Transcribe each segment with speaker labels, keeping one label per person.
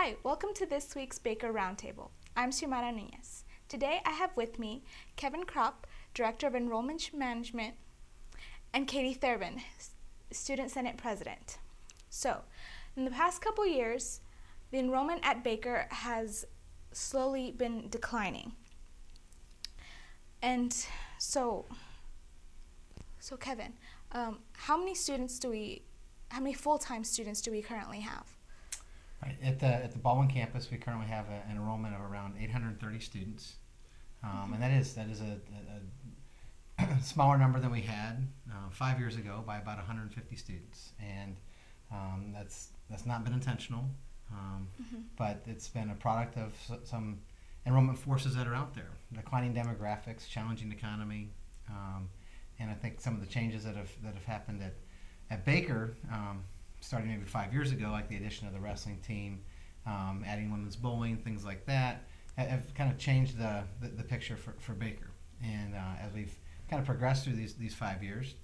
Speaker 1: Hi, welcome to this week's Baker Roundtable. I'm Xiomara Nunez. Today I have with me Kevin Kropf, Director of Enrollment Management, and Katie Thurbon, Student Senate President. So, in the past couple years, the enrollment at Baker has slowly been declining. And so Kevin, how many full-time students do we currently have?
Speaker 2: Right. At the Baldwin campus, we currently have an enrollment of around 830 students, and that is a smaller number than we had 5 years ago by about 150 students, and that's not been intentional, but it's been a product of some enrollment forces that are out there: declining demographics, challenging economy, and I think some of the changes that have happened at Baker. Starting maybe 5 years ago, like the addition of the wrestling team, adding women's bowling, things like that, have kind of changed the picture for Baker. And as we've kind of progressed through these 5 years,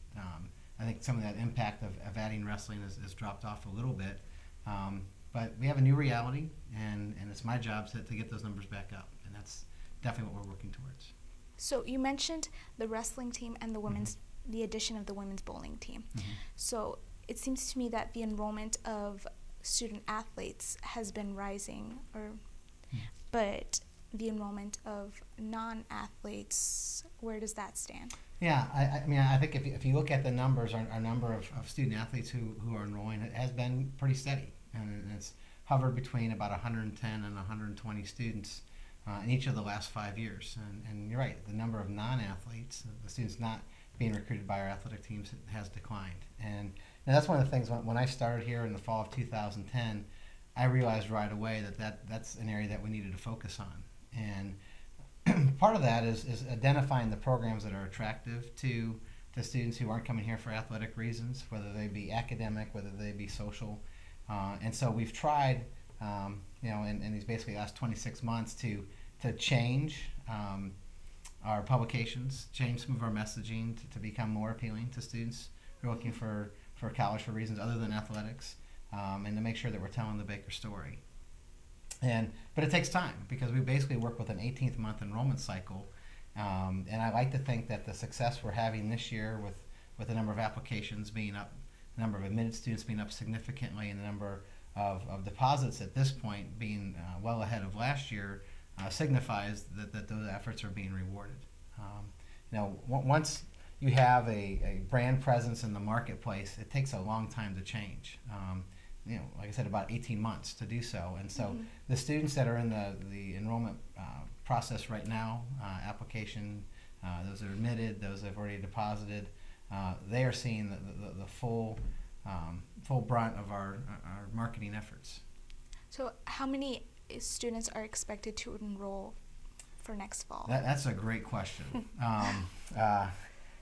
Speaker 2: I think some of that impact of adding wrestling has dropped off a little bit. But we have a new reality, and it's my job to get those numbers back up. And that's definitely what we're working towards.
Speaker 1: So you mentioned the wrestling team and the addition of the women's bowling team. So it seems to me that the enrollment of student athletes has been rising, but the enrollment of non-athletes, where does that stand?
Speaker 2: Yeah, I mean, I think if you look at the numbers, our number of student athletes who are enrolling, it has been pretty steady, and it's hovered between about 110 and 120 students in each of the last 5 years. And you're right, the number of non-athletes, the students not being recruited by our athletic teams, has declined. And that's one of the things, when I started here in the fall of 2010, I realized right away that's an area that we needed to focus on. And part of that is identifying the programs that are attractive to students who aren't coming here for athletic reasons, whether they be academic, whether they be social. And so we've tried, in these basically last 26 months to change our publications, change some of our messaging to become more appealing to students who are looking for college for reasons other than athletics, and to make sure that we're telling the Baker story. But it takes time, because we basically work with an 18th month enrollment cycle, and I like to think that the success we're having this year with the number of applications being up, the number of admitted students being up significantly, and the number of deposits at this point being well ahead of last year signifies that those efforts are being rewarded. Once you have a brand presence in the marketplace, it takes a long time to change. Like I said, about 18 months to do so. And so the students that are in the enrollment process right now, application, those that are admitted, those that have already deposited, they are seeing the full brunt of our marketing efforts.
Speaker 1: So how many students are expected to enroll for next fall?
Speaker 2: That's a great question.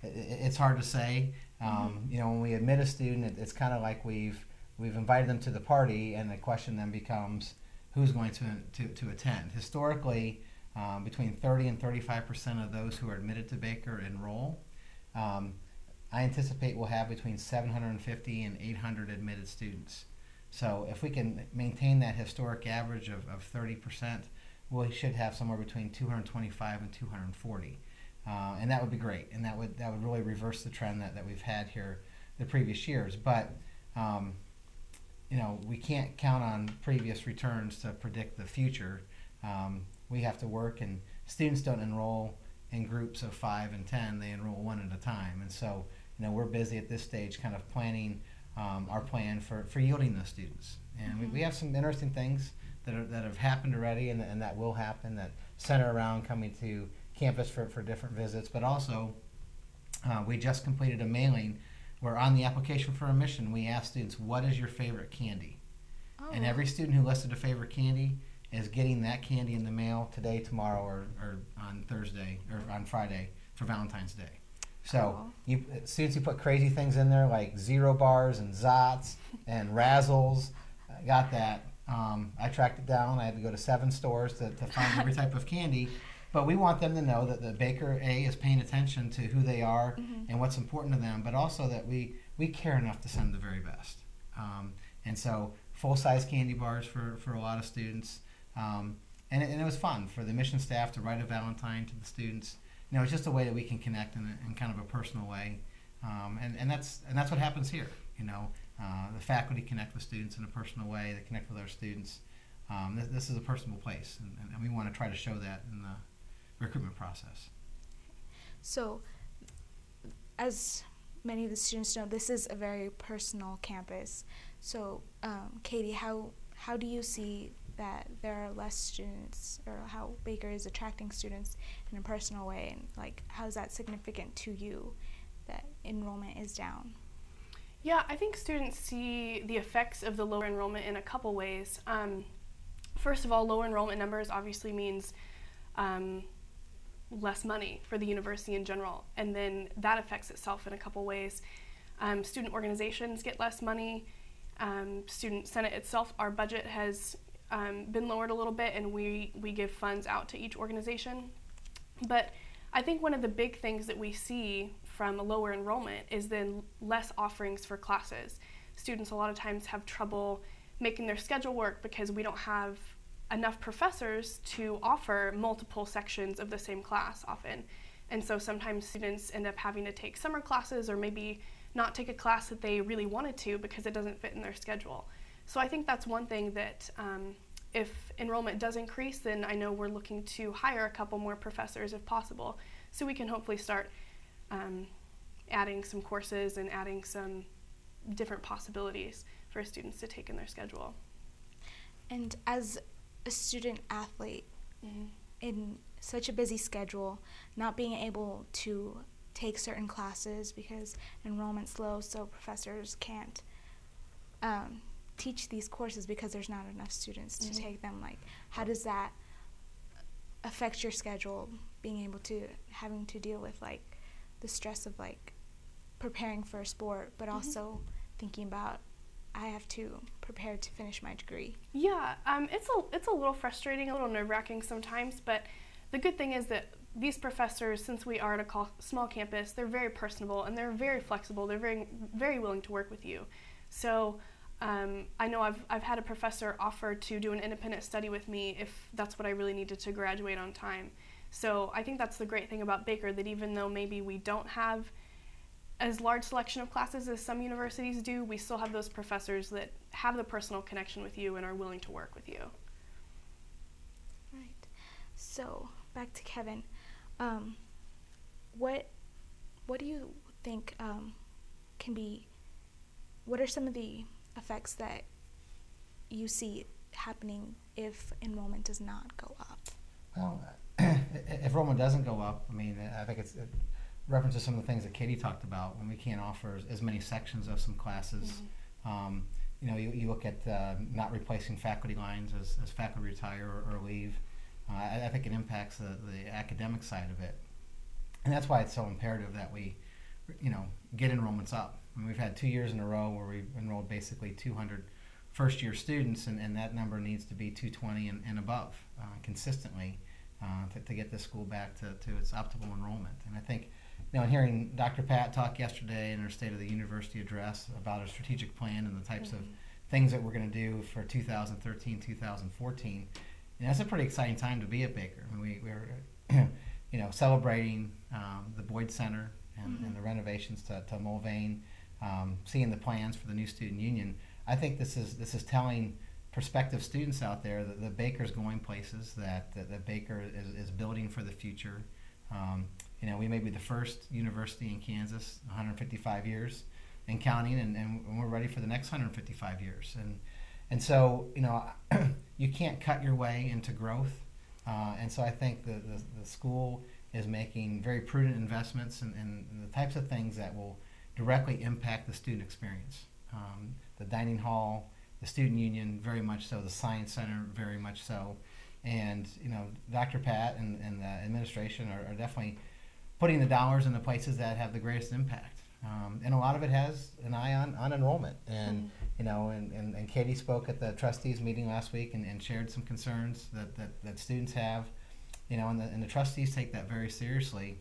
Speaker 2: It's hard to say. When we admit a student, it's kind of like we've invited them to the party, and the question then becomes who's going to attend. Historically, between 30 and 35% of those who are admitted to Baker enroll. I anticipate we'll have between 750 and 800 admitted students. So if we can maintain that historic average of 30%, we should have somewhere between 225 and 240. And that would be great, and that would really reverse the trend that we've had here the previous years. But we can't count on previous returns to predict the future. We have to work, and students don't enroll in groups of 5 and 10; they enroll one at a time. And so we're busy at this stage, kind of planning our plan for yielding those students. And we have some interesting things that have happened already, and that will happen, that center around coming to campus for different visits. But also, we just completed a mailing where on the application for admission, we asked students, what is your favorite candy? Oh. And every student who listed a favorite candy is getting that candy in the mail today, tomorrow, or on Thursday, or on Friday for Valentine's Day. So students who put crazy things in there like Zero Bars and Zots and Razzles, got that. I tracked it down. I had to go to 7 stores to find every type of candy. But we want them to know that the Baker is paying attention to who they are and what's important to them, but also that we care enough to send the very best. And so full-size candy bars for a lot of students. And it was fun for the admission staff to write a Valentine to the students. It's just a way that we can connect in kind of a personal way. And that's what happens here. The faculty connect with students in a personal way. They connect with our students. This is a personal place, and we want to try to show that in the recruitment process.
Speaker 1: So, as many of the students know, this is a very personal campus. So, Katie, how do you see that there are less students, or how Baker is attracting students in a personal way, and like how is that significant to you that enrollment is down?
Speaker 3: Yeah, I think students see the effects of the lower enrollment in a couple ways. First of all, lower enrollment numbers obviously means less money for the university in general, and then that affects itself in a couple ways. Student organizations get less money. Student Senate itself, our budget has been lowered a little bit, and we give funds out to each organization. But I think one of the big things that we see from a lower enrollment is then less offerings for classes. Students a lot of times have trouble making their schedule work because we don't have enough professors to offer multiple sections of the same class often. And so sometimes students end up having to take summer classes, or maybe not take a class that they really wanted to because it doesn't fit in their schedule. So I think that's one thing that if enrollment does increase, then I know we're looking to hire a couple more professors if possible, so we can hopefully start adding some courses and adding some different possibilities for students to take in their schedule.
Speaker 1: And as a student athlete, in such a busy schedule, not being able to take certain classes because enrollment's low, so professors can't teach these courses because there's not enough students to take them. Like, how does that affect your schedule, being able to having to deal with like the stress of like preparing for a sport, but also thinking about I have to prepare to finish my degree?
Speaker 3: Yeah, it's a little frustrating, a little nerve-wracking sometimes, but the good thing is that these professors, since we are at a small campus, they're very personable and they're very flexible. They're very, very willing to work with you. So I know I've had a professor offer to do an independent study with me if that's what I really needed to graduate on time. So I think that's the great thing about Baker, that even though maybe we don't have as large selection of classes as some universities do, we still have those professors that have the personal connection with you and are willing to work with you.
Speaker 1: Right. So back to Kevin. What do you think what are some of the effects that you see happening if enrollment does not go up?
Speaker 2: Well, if enrollment doesn't go up, I mean, I think it references some of the things that Katie talked about, when we can't offer as many sections of some classes. You look at not replacing faculty lines as faculty retire or leave. I think it impacts the academic side of it. And that's why it's so imperative that we, get enrollments up. I mean, we've had 2 years in a row where we've enrolled basically 200 first-year students, and that number needs to be 220 and above consistently to get this school back to its optimal enrollment. And I think, hearing Dr. Pat talk yesterday in her State of the University address about a strategic plan and the types of things that we're going to do for 2013, 2014, that's a pretty exciting time to be at Baker. I mean, we're celebrating the Boyd Center and the renovations to Mulvane, seeing the plans for the new student union. I think this is telling prospective students out there that the Baker's going places, that Baker is building for the future. We may be the first university in Kansas, 155 years and counting, and we're ready for the next 155 years. And so, you can't cut your way into growth. And so I think the school is making very prudent investments in the types of things that will directly impact the student experience. The dining hall, the student union, very much so, the science center, very much so. And, Dr. Pat and the administration are definitely putting the dollars in the places that have the greatest impact. And a lot of it has an eye on enrollment. And, and Katie spoke at the trustees meeting last week and shared some concerns that students have, and the trustees take that very seriously.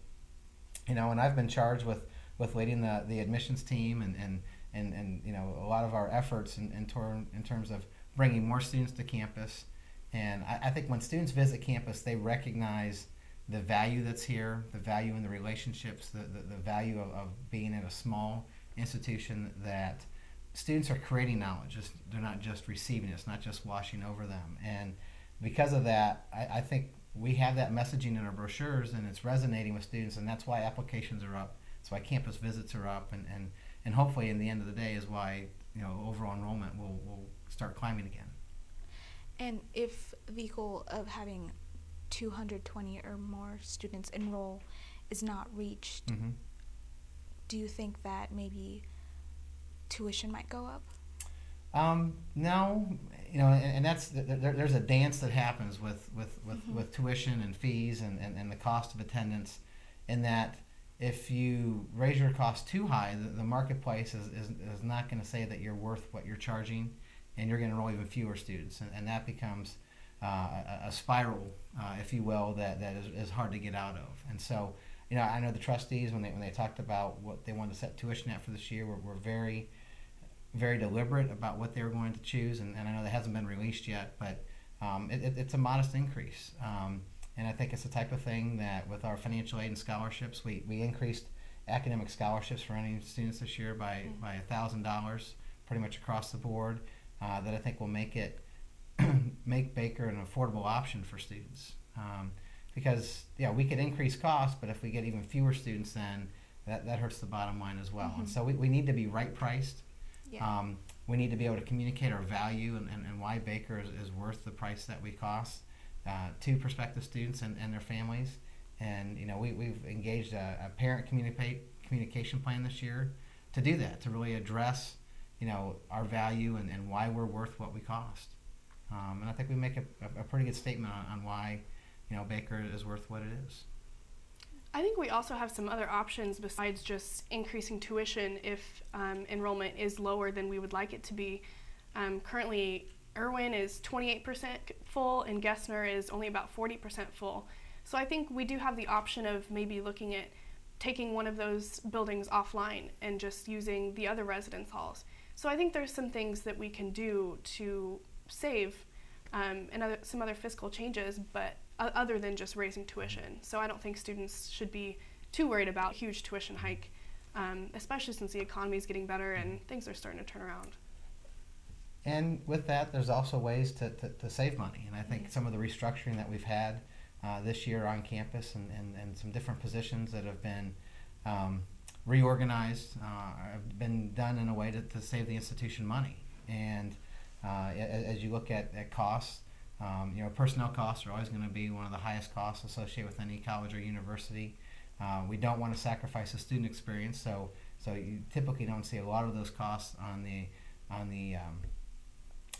Speaker 2: And I've been charged with leading the admissions team and a lot of our efforts in terms of bringing more students to campus. And I think when students visit campus, they recognize the value that's here, the value in the relationships, the value of being at a small institution, that students are creating knowledge. They're not just receiving it. It's not just washing over them. And because of that, I think we have that messaging in our brochures, and it's resonating with students, and that's why applications are up. That's why campus visits are up, and hopefully in the end of the day is why overall enrollment will start climbing again.
Speaker 1: And if the goal of having 220 or more students enroll is not reached,
Speaker 2: Mm-hmm.
Speaker 1: do you think that maybe tuition might go up?
Speaker 2: No, and that's there's a dance that happens with tuition and fees and the cost of attendance, in that if you raise your cost too high, the marketplace is not going to say that you're worth what you're charging, and you're going to enroll even fewer students, and that becomes a spiral, if you will, that is hard to get out of. And so, I know the trustees, when they talked about what they wanted to set tuition at for this year, were very, very deliberate about what they were going to choose, and I know that hasn't been released yet, but it's a modest increase. And I think it's the type of thing that with our financial aid and scholarships, we increased academic scholarships for any students this year by $1,000 pretty much across the board, that I think will make Baker an affordable option for students. Because we could increase costs, but if we get even fewer students, then that hurts the bottom line as well. Mm-hmm. And so we need to be right priced.
Speaker 1: Yeah.
Speaker 2: We need to be able to communicate our value and why Baker is worth the price that we cost to prospective students and their families. And we've engaged a parent communication plan this year to do that, to really address our value and why we're worth what we cost. And I think we make a pretty good statement on why Baker is worth what it is.
Speaker 3: I think we also have some other options besides just increasing tuition if enrollment is lower than we would like it to be. Currently, Irwin is 28% full and Gessner is only about 40% full. So I think we do have the option of maybe looking at taking one of those buildings offline and just using the other residence halls. So I think there's some things that we can do to save and some other fiscal changes, but other than just raising tuition. So I don't think students should be too worried about a huge tuition hike, especially since the economy is getting better and things are starting to turn around.
Speaker 2: And with that, there's also ways to save money. And I think some of the restructuring that we've had this year on campus and some different positions that have been reorganized have been done in a way to save the institution money. And as you look at costs, personnel costs are always going to be one of the highest costs associated with any college or university. We don't want to sacrifice the student experience, so you typically don't see a lot of those costs on the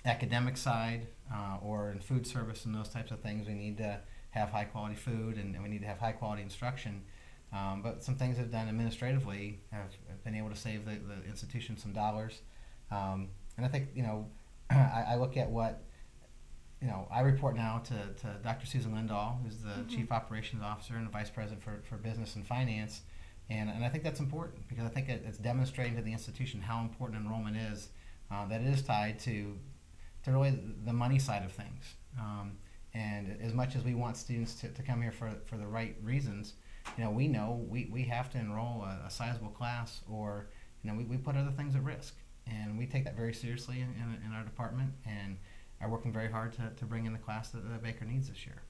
Speaker 2: academic side or in food service and those types of things. We need to have high quality food and we need to have high quality instruction. But some things I've done administratively have been able to save the institution some dollars. And I think I look at what I report now to Dr. Susan Lindahl, who's the Chief Operations Officer and the Vice President for Business and Finance, and I think that's important because I think it's demonstrating to the institution how important enrollment is, that it is tied to really the money side of things. And as much as we want students to come here for the right reasons, we know we have to enroll a sizable class, or we put other things at risk, and we take that very seriously in our department and are working very hard to bring in the class that Baker needs this year.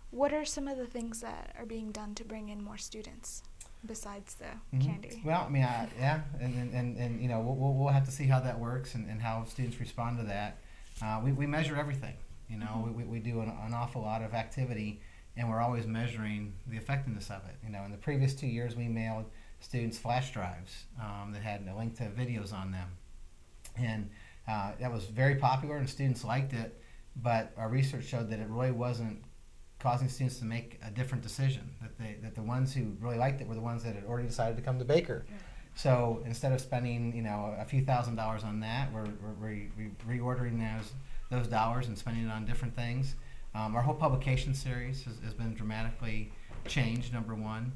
Speaker 1: What are some of the things that are being done to bring in more students besides the candy?
Speaker 2: Well, I mean, and we'll have to see how that works and how students respond to that. We measure everything. We do an awful lot of activity, and we're always measuring the effectiveness of it. In the previous 2 years, we mailed students flash drives that had a link to videos on them, and that was very popular and students liked it, but our research showed that it really wasn't causing students to make a different decision, that the ones who really liked it were the ones that had already decided to come to Baker. So instead of spending a few $1,000s on that, we're reordering those dollars and spending it on different things. Our whole publication series has been dramatically changed, number one.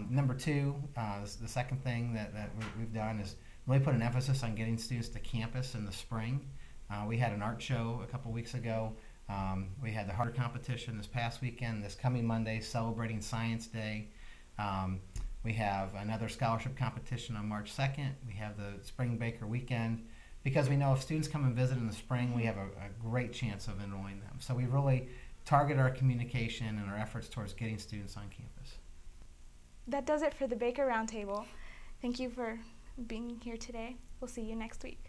Speaker 2: Number two, the second thing that we've done is really put an emphasis on getting students to campus in the spring. We had an art show a couple weeks ago. We had the harder competition this past weekend. This coming Monday, celebrating Science Day. We have another scholarship competition on March 2nd. We have the Spring Baker weekend, because we know if students come and visit in the spring, we have a great chance of enrolling them. So we really target our communication and our efforts towards getting students on campus.
Speaker 1: That does it for the Baker Roundtable. Thank you for being here today. We'll see you next week.